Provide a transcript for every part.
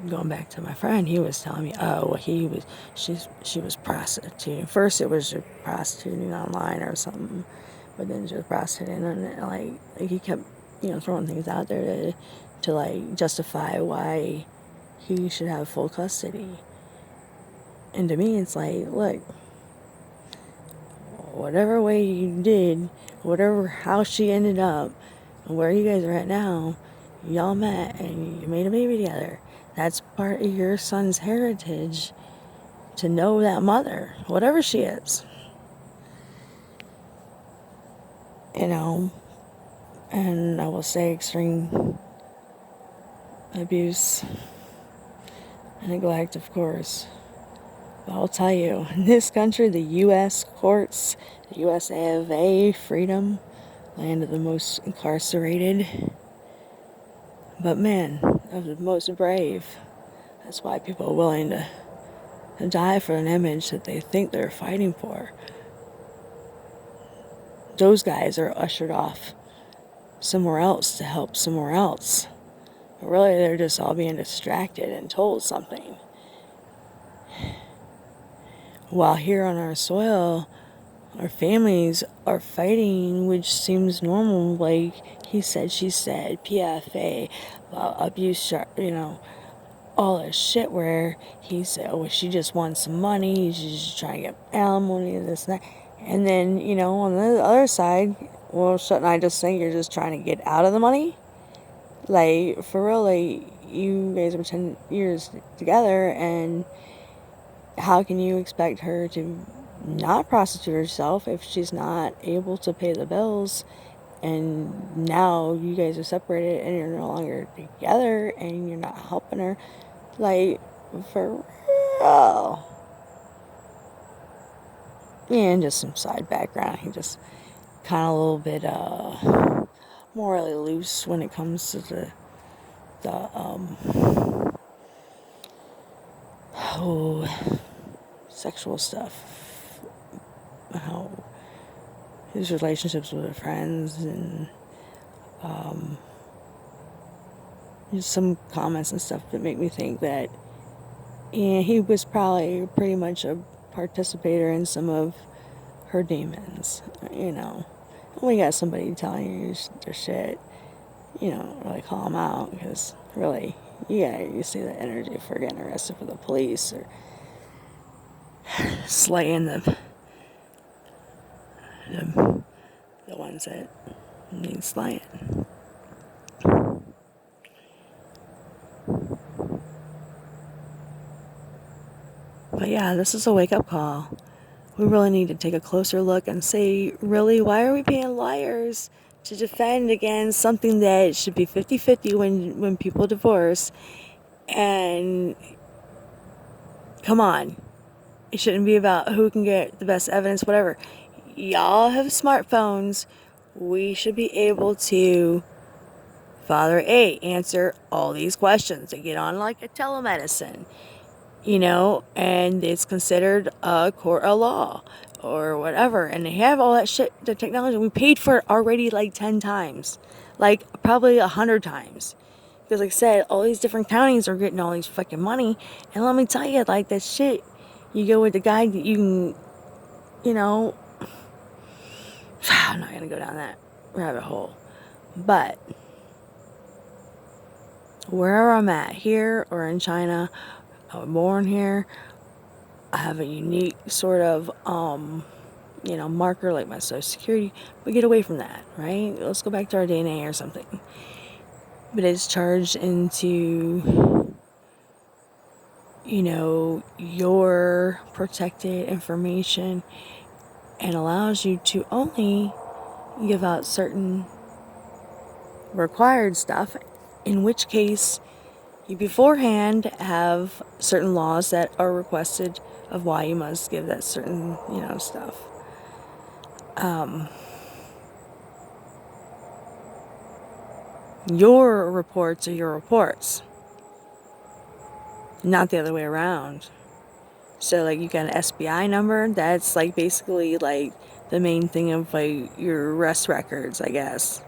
going back to my friend, he was telling me, oh, well, she was prostituting. First, it was just prostituting online or something, but then she was prostituting, and like he kept, throwing things out there to like justify why he should have full custody. And to me, it's like, look, whatever way you did, whatever how she ended up, and where you guys are at now, y'all met and you made a baby together. That's part of your son's heritage to know that mother, whatever she is. And I will say extreme abuse and neglect, of course. But I'll tell you, in this country, the U.S. courts, the U.S. of A, freedom, land of the most incarcerated, but man, of the most brave. That's why people are willing to die for an image that they think they're fighting for. Those guys are ushered off somewhere else to help somewhere else. But really, they're just all being distracted and told something. While here on our soil, our families are fighting, which seems normal, like he said, she said, PFA, abuse, all this shit where he said, oh, she just wants some money, she's just trying to get alimony and this and that. And then, on the other side, well, shouldn't I just think you're just trying to get out of the money? Like, for real, like, you guys were 10 years together, and how can you expect her to not prostitute herself if she's not able to pay the bills? And now you guys are separated and you're no longer together and you're not helping her. Like, for real. And just some side background. He just kind of a little bit morally loose when it comes to the whole sexual stuff. How his relationships with her friends and just some comments and stuff that make me think that he was probably pretty much a participator in some of her demons. When you got somebody telling you their shit, really call them out, because really, you see the energy for getting arrested for the police or slaying the ones that need slaying. But yeah, this is a wake-up call. We really need to take a closer look and say, really, why are we paying liars to defend against something that should be 50-50 when people divorce? And come on, it shouldn't be about who can get the best evidence, whatever. Y'all have smartphones. We should be able to, Father A, answer all these questions. They get on like a telemedicine, and it's considered a court of law or whatever. And they have all that shit, the technology. We paid for it already like 10 times, like probably 100 times. Because like I said, all these different counties are getting all these fucking money. And let me tell you, like that shit, you go with the guy that you can, I'm not going to go down that rabbit hole. But wherever I'm at, here or in China, I was born here, I have a unique sort of, marker like my social security. We get away from that, right? Let's go back to our DNA or something. But it's charged into, your protected information and allows you to only give out certain required stuff, in which case you beforehand have certain laws that are requested of why you must give that certain, stuff. Your reports are your reports, not the other way around. So, like, you got an SBI number, that's, like, basically, like, the main thing of, like, your arrest records, I guess.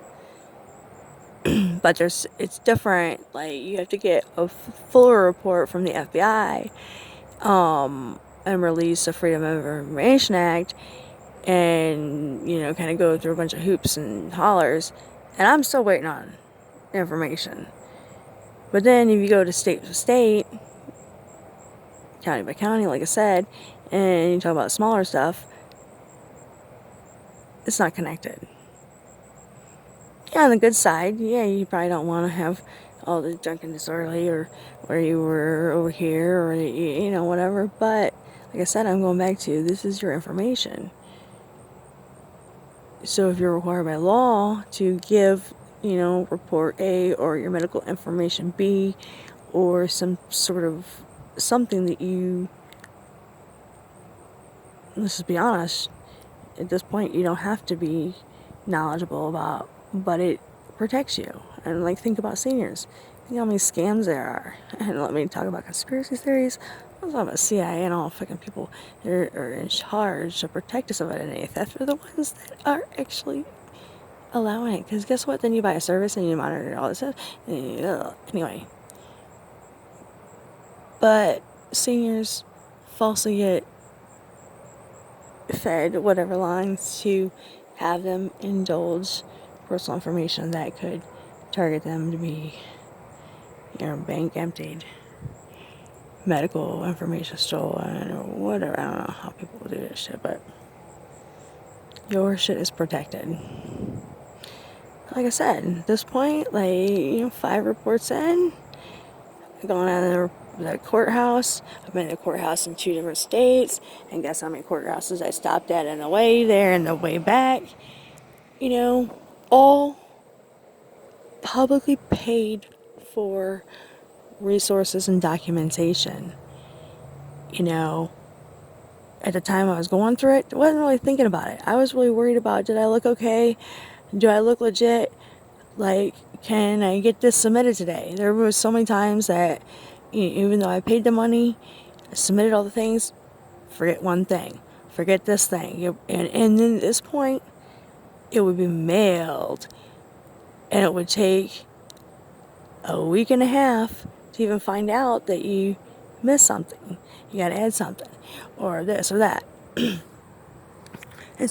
But it's different. Like, you have to get a fuller report from the FBI, and release the Freedom of Information Act, and, kind of go through a bunch of hoops and hollers. And I'm still waiting on information. But then if you go to state to state, county by county, like I said, and you talk about smaller stuff, it's not connected. Yeah, on the good side, yeah, you probably don't want to have all the drunken disorderly, or where you were over here, or, whatever. But, like I said, I'm going back to, this is your information. So if you're required by law to give, report A, or your medical information B, or some sort of something that let's just be honest, at this point you don't have to be knowledgeable about, but it protects you. And, like, think about seniors. Think how many scams there are. And let me talk about conspiracy theories. I'm talking about CIA and all fucking people that are in charge to protect us of identity theft are the ones that are actually allowing it. Because guess what? Then you buy a service and you monitor all this stuff. Anyway. But seniors falsely get fed whatever lines to have them indulge personal information that could target them to be, bank emptied, medical information stolen, or whatever. I don't know how people do this shit, but your shit is protected. Like I said, at this point, 5 reports in, going out of the courthouse. I've been to the courthouse in 2 different states, and guess how many courthouses I stopped at on the way there and the way back. All publicly paid for resources and documentation. At the time I was going through it, I wasn't really thinking about it. I was really worried about, did I look okay? Do I look legit? Like, can I get this submitted today? There was so many times that, even though I paid the money, I submitted all the things, forget one thing, forget this thing. And then at this point, it would be mailed, and it would take a week and a half to even find out that you missed something. You gotta add something, or this or that. And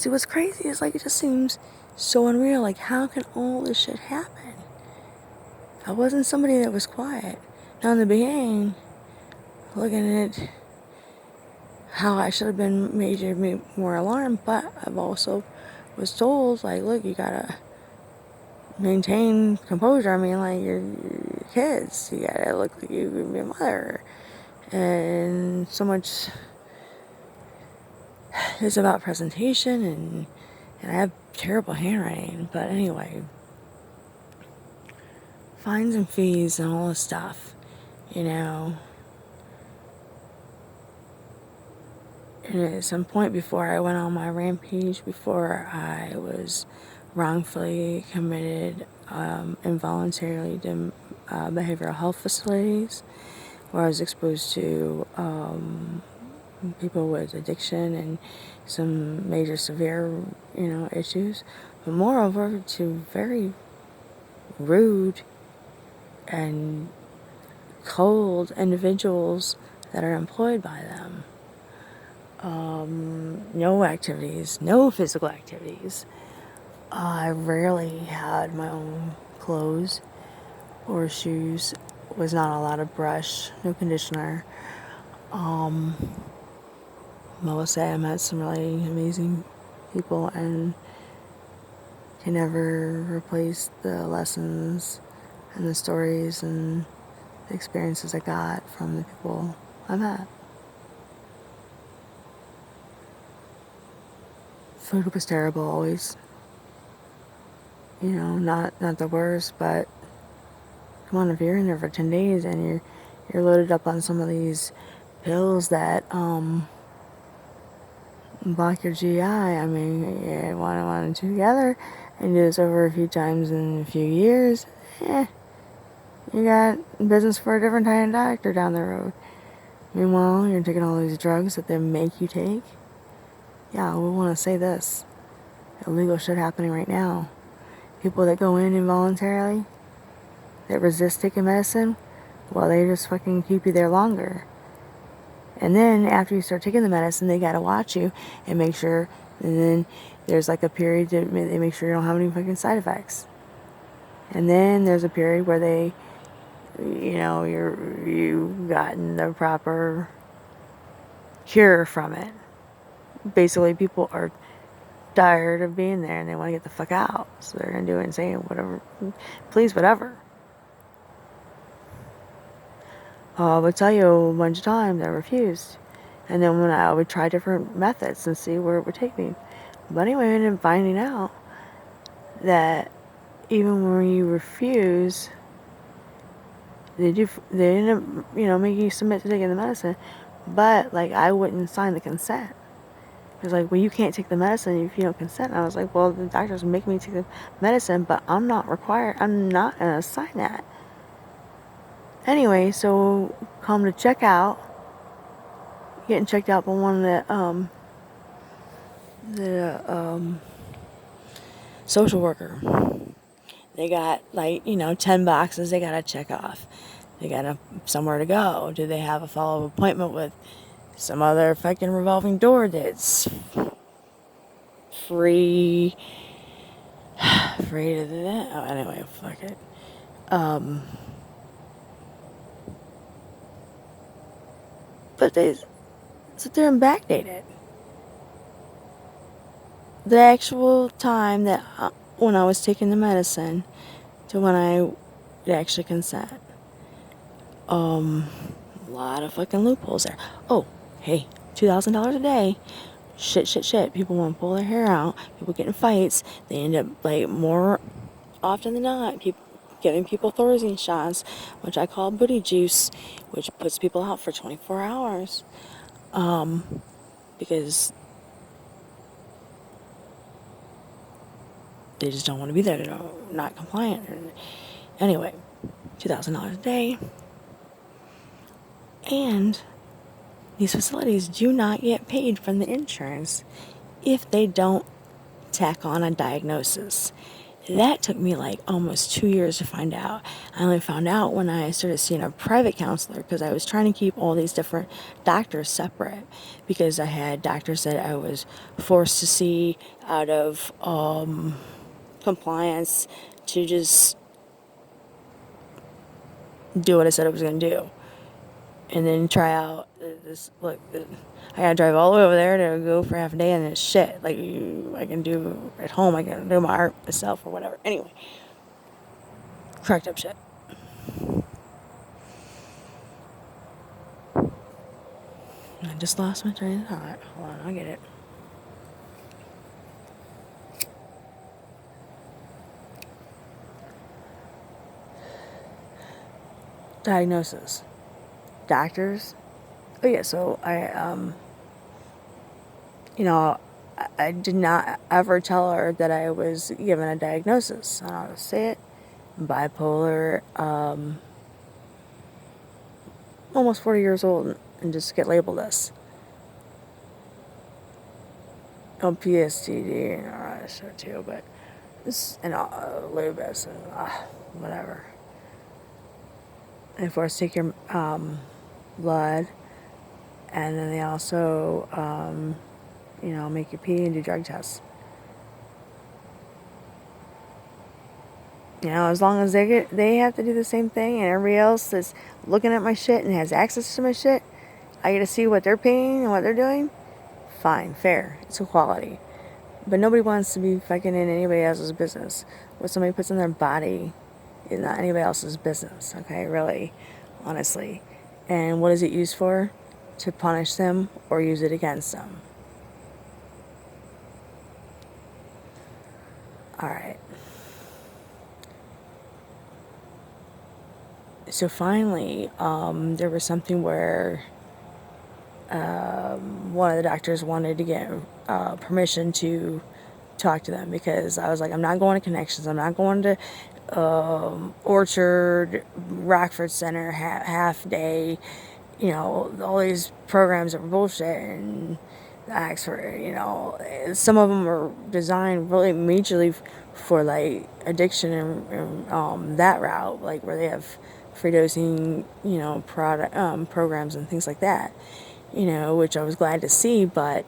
see, what's crazy is, it just seems so unreal. Like, how can all this shit happen? I wasn't somebody that was quiet. Now, in the beginning, looking at how I should have been made more alarmed, but I've also was told, look, you gotta maintain composure. I mean, your kids, you gotta look like you can be a mother. And so much is about presentation, and I have terrible handwriting, but anyway, fines and fees and all this stuff, And at some point before I went on my rampage, before I was wrongfully committed involuntarily to behavioral health facilities, where I was exposed to people with addiction and some major severe, issues, but moreover to very rude and cold individuals that are employed by them. No activities, no physical activities. I rarely had my own clothes or shoes. Was not allowed to brush, no conditioner. I will say I met some really amazing people, and can never replace the lessons and the stories and the experiences I got from the people I met. Food was terrible always. Not the worst, but come on, if you're in there for 10 days and you're loaded up on some of these pills that block your GI. I mean, yeah, one and two together, and do this over a few times in a few years. You got business for a different kind of doctor down the road. Meanwhile, you're taking all these drugs that they make you take. Yeah, we want to say this. Illegal shit happening right now. People that go in involuntarily, that resist taking medicine, well, they just fucking keep you there longer. And then after you start taking the medicine, they gotta watch you and make sure. And then there's like a period to they make sure you don't have any fucking side effects. And then there's a period where they, you've gotten the proper cure from it. Basically, people are tired of being there and they want to get the fuck out, so they're gonna do it and say whatever, please, whatever. I would tell you a bunch of times I refused, and then when I would try different methods and see where it would take me. But anyway, I ended up finding out that even when you refuse, they end up, making you submit to taking the medicine, but like I wouldn't sign the consent. It was like, well, you can't take the medicine if you don't consent. And I was like, well, the doctor's making me take the medicine, but I'm not required. I'm not gonna sign that. Anyway, so come to check out, getting checked out by one of the social worker. They got like 10 boxes they gotta check off. They got somewhere to go. Do they have a follow-up appointment with some other fucking revolving door that's free to do that? Oh, anyway, fuck it. But they sit there and backdate it. The actual time that when I was taking the medicine to when I would actually consent. A lot of fucking loopholes there. Oh, hey, $2,000 a day. Shit. People want to pull their hair out. People get in fights. They end up, like, more often than not, giving people Thorazine shots, which I call booty juice, which puts people out for 24 hours. Because they just don't want to be there. They're not compliant. Anyway, $2,000 a day. And these facilities do not get paid from the insurance if they don't tack on a diagnosis. That took me like almost 2 years to find out. I only found out when I started seeing a private counselor, because I was trying to keep all these different doctors separate, because I had doctors that I was forced to see out of compliance to just do what I said I was going to do. And then try out this. Look, I gotta drive all the way over there to go for half a day, and it's shit. Like, I can do at home. I can do my art myself or whatever. Anyway, cracked up shit. I just lost my train of thought. Hold on, I'll get it. Diagnosis. Doctors. Oh yeah, so I did not ever tell her that I was given a diagnosis. I don't say it. Bipolar, almost 40 years old, and just get labeled this. Oh, PSTD and all that shit too, but this, and lupus and whatever. And of course, take your blood, and then they also, make you pee and do drug tests. As long as they have to do the same thing, and everybody else that's looking at my shit and has access to my shit, I get to see what they're paying and what they're doing. Fine, fair, it's equality. But nobody wants to be fucking in anybody else's business. What somebody puts in their body is not anybody else's business, okay, really, honestly. And what is it used for? To punish them or use it against them. Alright. So finally, there was something where one of the doctors wanted to get permission to talk to them, because I was like, I'm not going to Connections, I'm not going to Orchard, Rockford Center, half day, all these programs are bullshit, and acts for, some of them are designed really majorly for like addiction and that route, like where they have free dosing, product programs and things like that, which I was glad to see. But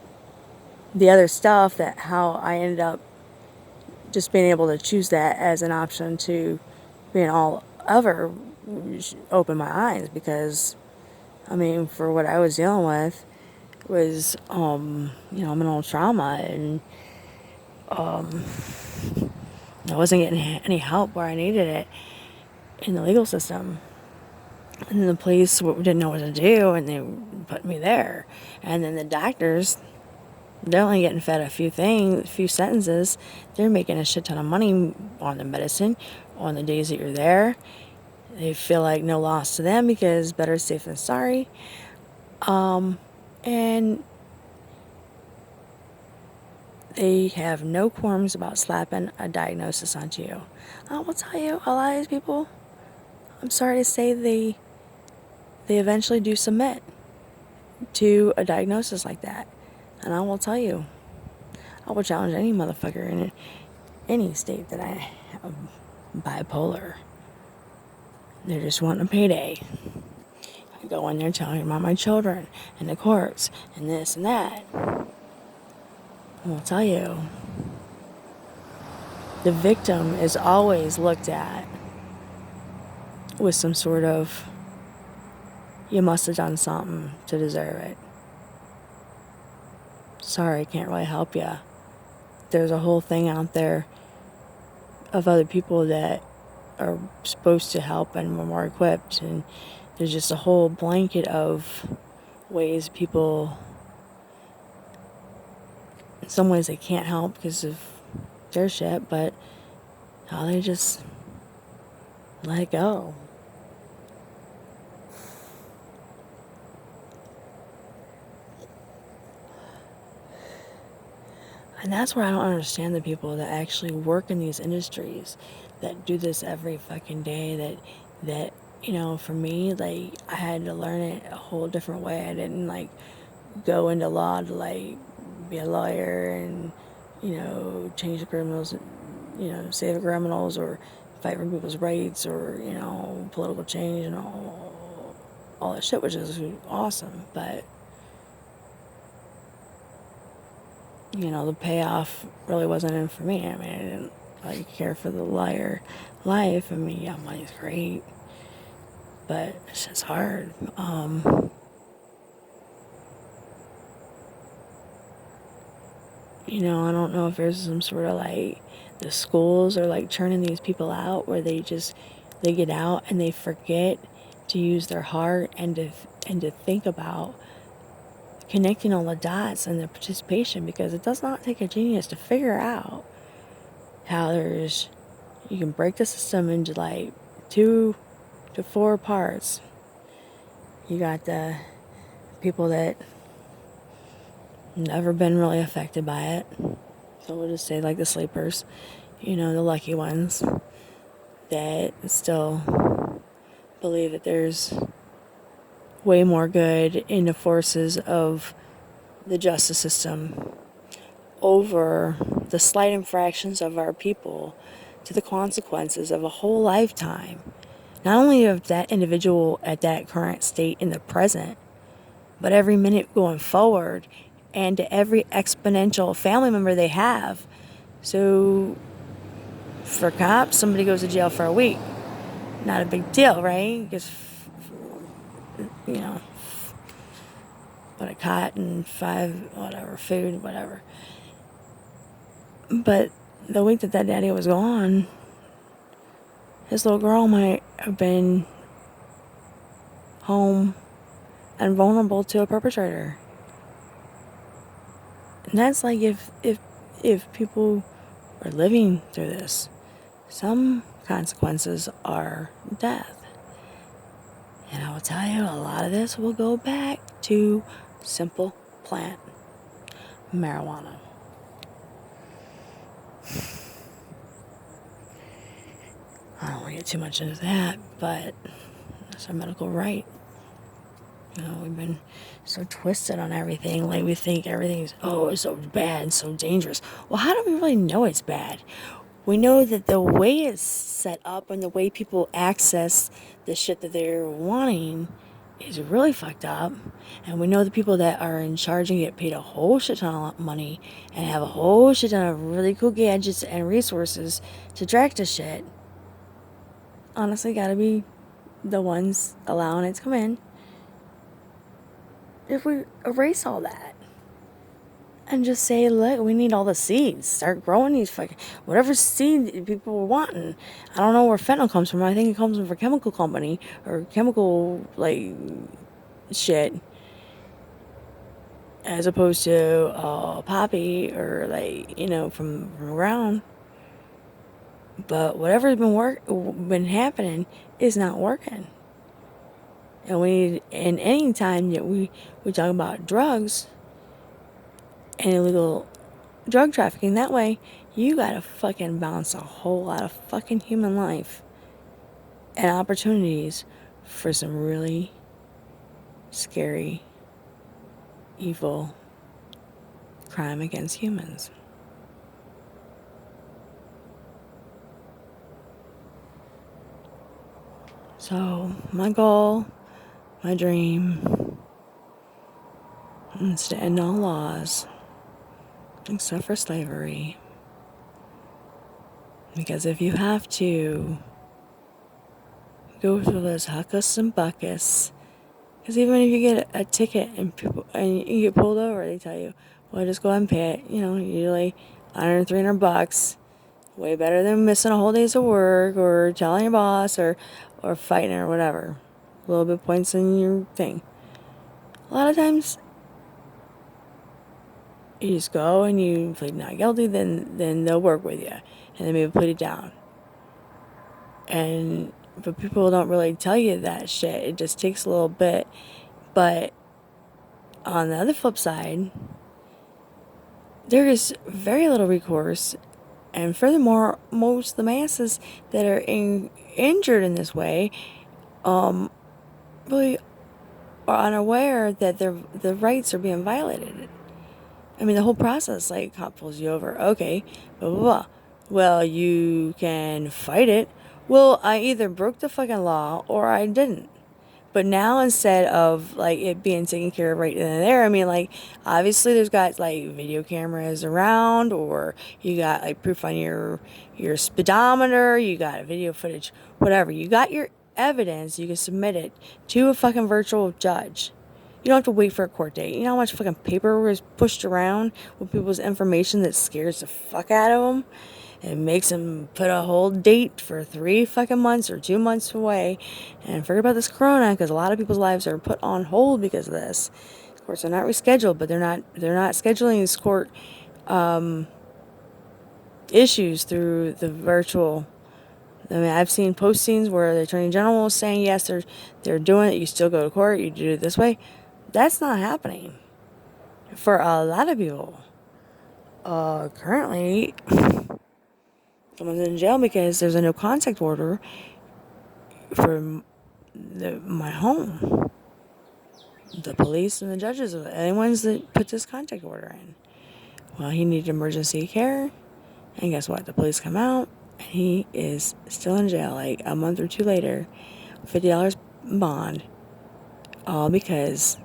the other stuff, that how I ended up just being able to choose that as an option to being all other opened my eyes, because I mean, for what I was dealing with was mental trauma, and I wasn't getting any help where I needed it in the legal system. And the police didn't know what to do, and they put me there. And then the doctors, they're only getting fed a few sentences. They're making a shit ton of money on the medicine, on the days that you're there. They feel like no loss to them because better safe than sorry. And they have no qualms about slapping a diagnosis onto you. I will tell you, a lot of these people, I'm sorry to say, they eventually do submit to a diagnosis like that. And I will tell you, I will challenge any motherfucker in any state that I have bipolar. They're just wanting a payday. I go in there telling about my children and the courts and this and that. I will tell you, the victim is always looked at with some sort of, you must have done something to deserve it. Sorry, I can't really help you. There's a whole thing out there of other people that are supposed to help and were more equipped, and there's just a whole blanket of ways people, in some ways they can't help because of their shit, but how they just let it go. And that's where I don't understand the people that actually work in these industries, that do this every fucking day, that for me, like, I had to learn it a whole different way. I didn't, like, go into law to, like, be a lawyer and, change the criminals, save the criminals, or fight for people's rights, or, political change and all that shit, which is awesome. But the payoff really wasn't in for me. I mean, I didn't like care for the liar life. I mean, yeah, money's great, but it's just hard. I don't know if there's some sort of, like, the schools are like churning these people out where they get out and they forget to use their heart and to think about connecting all the dots and their participation, because it does not take a genius to figure out how you can break the system into like 2 to 4 parts. You got the people that never been really affected by it, so we'll just say like the sleepers, the lucky ones that still believe that there's way more good in the forces of the justice system over the slight infractions of our people to the consequences of a whole lifetime. Not only of that individual at that current state in the present, but every minute going forward, and to every exponential family member they have. So for cops, somebody goes to jail for a week. Not a big deal, right? Because, but a cot and 5, whatever, food, whatever. But the week that daddy was gone, his little girl might have been home and vulnerable to a perpetrator. And that's like if people are living through this, some consequences are death. And I will tell you, a lot of this will go back to simple plant marijuana. I don't want to get too much into that, but that's a medical right. We've been so twisted on everything. Like, we think everything's, oh, it's so bad and so dangerous. Well, how do we really know it's bad? We know that the way it's set up and the way people access the shit that they're wanting is really fucked up. And we know the people that are in charge and get paid a whole shit ton of money and have a whole shit ton of really cool gadgets and resources to track the shit. Honestly, gotta be the ones allowing it to come in. If we erase all that and just say, look, we need all the seeds. Start growing these fucking whatever seed people were wanting. I don't know where fentanyl comes from. I think it comes from a chemical company or chemical like shit, as opposed to poppy or like from ground. But whatever's been happening is not working. And any time that we talk about drugs and illegal drug trafficking, that way you gotta fucking balance a whole lot of fucking human life and opportunities for some really scary, evil crime against humans. So my goal, my dream, is to end all laws except for slavery. Because if you have to go through those huckus and buckus, because even if you get a ticket and you get pulled over, they tell you, well, just go ahead and pay it. Usually $100, $300, way better than missing a whole day's of work or telling your boss or fighting or whatever. A little bit points in your thing. A lot of times, you just go and you plead not guilty, then they'll work with you and then maybe put it down. But people don't really tell you that shit. It just takes a little bit. But on the other flip side, there is very little recourse. And furthermore, most of the masses that are injured in this way really are unaware that their rights are being violated. I mean, the whole process, like, cop pulls you over. Okay, blah, blah, blah. Well, you can fight it. Well, I either broke the fucking law or I didn't. But now instead of, like, it being taken care of right then and there, I mean, like, obviously there's got, like, video cameras around, or you got, like, proof on your speedometer, you got video footage, whatever. You got your evidence, you can submit it to a fucking virtual judge. You don't have to wait for a court date. You know how much fucking paper is pushed around with people's information that scares the fuck out of them? It makes them put a whole date for 3 fucking months or 2 months away. And forget about this corona, because a lot of people's lives are put on hold because of this. Of course, they're not rescheduled, but they're not scheduling these court issues through the virtual. I mean, I've seen postings where the Attorney General is saying, yes, they're doing it. You still go to court. You do it this way. That's not happening for a lot of people. Currently, someone's in jail because there's a no contact order for my home. The police and the judges are the only ones that put this contact order in. Well, he needed emergency care, and guess what? The police come out, and he is still in jail, like a month or two later, $50 bond, all because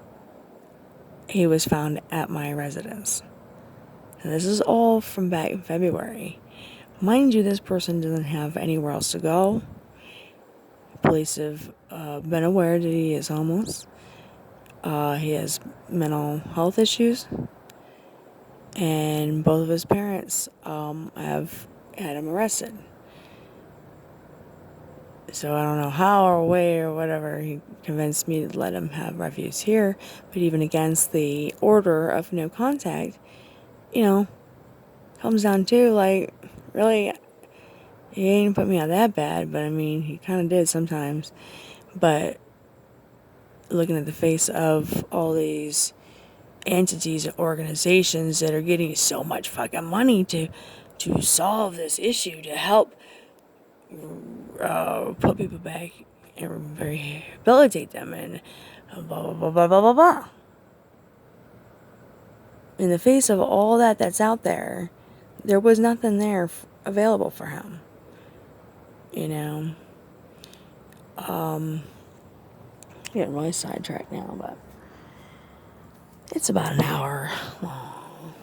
he was found at my residence. And this is all from back in February. Mind you, this person doesn't have anywhere else to go. Police have been aware that he is homeless. He has mental health issues. And both of his parents have had him arrested. So I don't know how or where or whatever he convinced me to let him have refuge here. But even against the order of no contact, comes down to, like, really, he ain't put me out that bad, but I mean, he kind of did sometimes. But looking at the face of all these entities and organizations that are getting so much fucking money to solve this issue, to help put people back and rehabilitate them and blah, blah, blah, blah, blah, blah, blah. In the face of all that's out there, there was nothing there available for him. You know? Getting really sidetracked now, but it's about an hour long.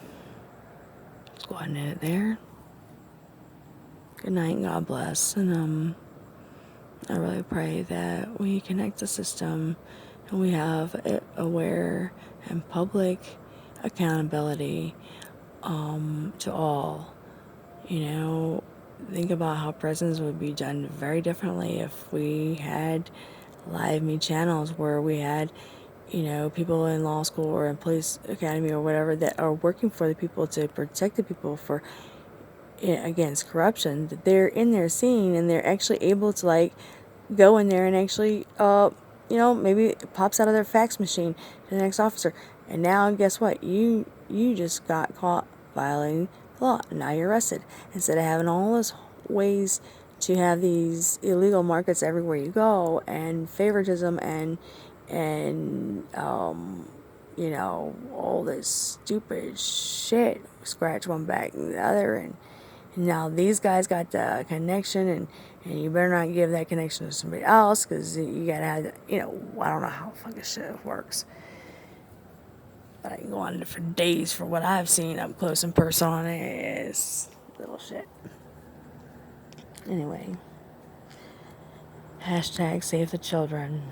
Let's go ahead and end it there. Good night, God bless. And I really pray that we connect the system and we have aware and public accountability to all. You know, think about how prisons would be done very differently if we had live me channels where we had, you know, people in law school or in police academy or whatever that are working for the people to protect the people for against corruption, that they're in there seeing and they're actually able to like go in there and actually you know, maybe it pops out of their fax machine to the next officer, and now guess what, you just got caught violating the law. Now you're arrested. Instead of having all those ways to have these illegal markets everywhere you go and favoritism and you know, all this stupid shit, scratch one back and the other, and now these guys got the connection, and you better not give that connection to somebody else, because you gotta have, you know, I don't know how fucking shit works. But I can go on for days for what I've seen up close and personal, and it's little shit. Anyway, hashtag save the children.